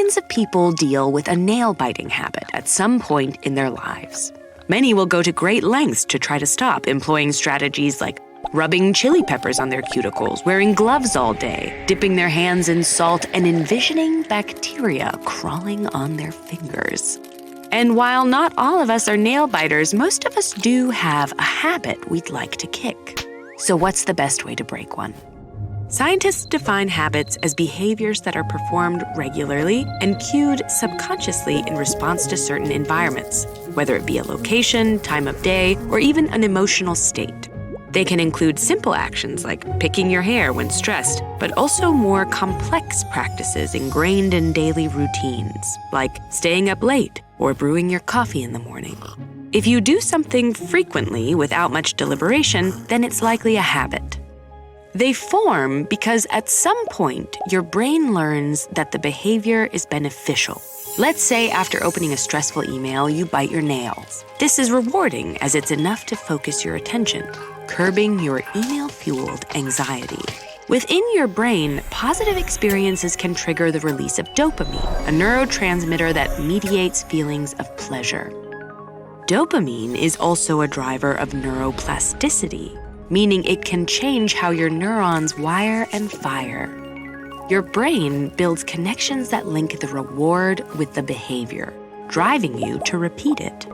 Millions of people deal with a nail-biting habit at some point in their lives. Many will go to great lengths to try to stop, employing strategies like rubbing chili peppers on their cuticles, wearing gloves all day, dipping their hands in salt, and envisioning bacteria crawling on their fingers. And while not all of us are nail biters, most of us do have a habit we'd like to kick. So what's the best way to break one? Scientists define habits as behaviors that are performed regularly and cued subconsciously in response to certain environments, whether it be a location, time of day, or even an emotional state. They can include simple actions like picking your hair when stressed, but also more complex practices ingrained in daily routines, like staying up late or brewing your coffee in the morning. If you do something frequently without much deliberation, then it's likely a habit. They form because at some point, your brain learns that the behavior is beneficial. Let's say after opening a stressful email, you bite your nails. This is rewarding as it's enough to focus your attention, curbing your email-fueled anxiety. Within your brain, positive experiences can trigger the release of dopamine, a neurotransmitter that mediates feelings of pleasure. Dopamine is also a driver of neuroplasticity, meaning it can change how your neurons wire and fire. Your brain builds connections that link the reward with the behavior, driving you to repeat it.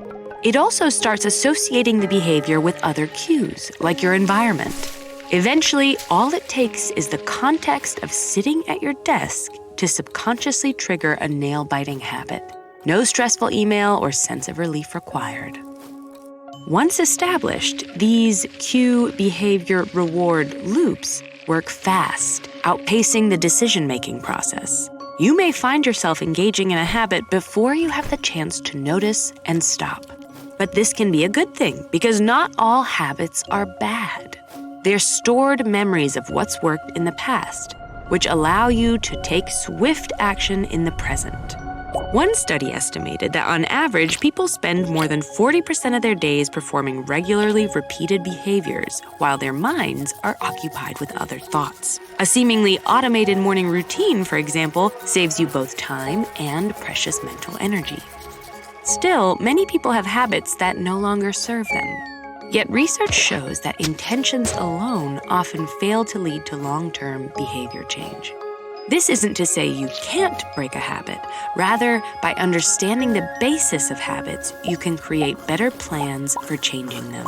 It also starts associating the behavior with other cues, like your environment. Eventually, all it takes is the context of sitting at your desk to subconsciously trigger a nail-biting habit. No stressful email or sense of relief required. Once established, these cue, behavior, reward loops work fast, outpacing the decision-making process. You may find yourself engaging in a habit before you have the chance to notice and stop. But this can be a good thing because not all habits are bad. They're stored memories of what's worked in the past, which allow you to take swift action in the present. One study estimated that on average, people spend more than 40% of their days performing regularly repeated behaviors while their minds are occupied with other thoughts. A seemingly automated morning routine, for example, saves you both time and precious mental energy. Still, many people have habits that no longer serve them. Yet research shows that intentions alone often fail to lead to long-term behavior change. This isn't to say you can't break a habit. Rather, by understanding the basis of habits, you can create better plans for changing them.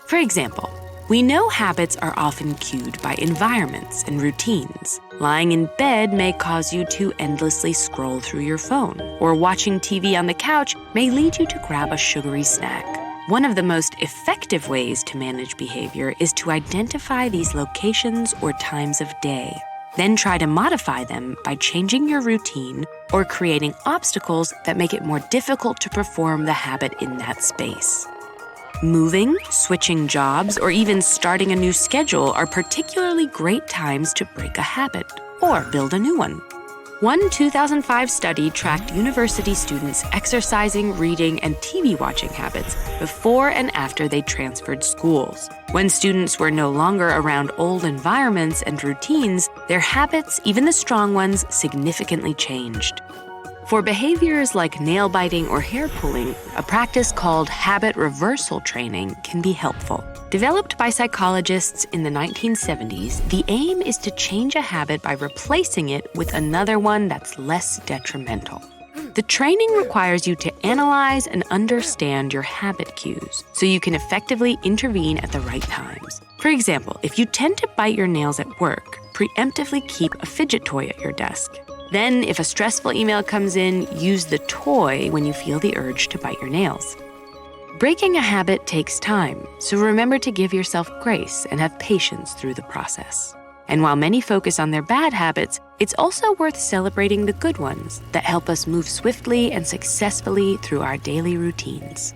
For example, we know habits are often cued by environments and routines. Lying in bed may cause you to endlessly scroll through your phone, or watching TV on the couch may lead you to grab a sugary snack. One of the most effective ways to manage behavior is to identify these locations or times of day. Then try to modify them by changing your routine or creating obstacles that make it more difficult to perform the habit in that space. Moving, switching jobs, or even starting a new schedule are particularly great times to break a habit or build a new one. One 2005 study tracked university students' exercising, reading, and TV watching habits before and after they transferred schools. When students were no longer around old environments and routines, their habits, even the strong ones, significantly changed. For behaviors like nail biting or hair pulling, a practice called habit reversal training can be helpful. Developed by psychologists in the 1970s, the aim is to change a habit by replacing it with another one that's less detrimental. The training requires you to analyze and understand your habit cues so you can effectively intervene at the right times. For example, if you tend to bite your nails at work, preemptively keep a fidget toy at your desk. Then, if a stressful email comes in, use the toy when you feel the urge to bite your nails. Breaking a habit takes time, so remember to give yourself grace and have patience through the process. And while many focus on their bad habits, it's also worth celebrating the good ones that help us move swiftly and successfully through our daily routines.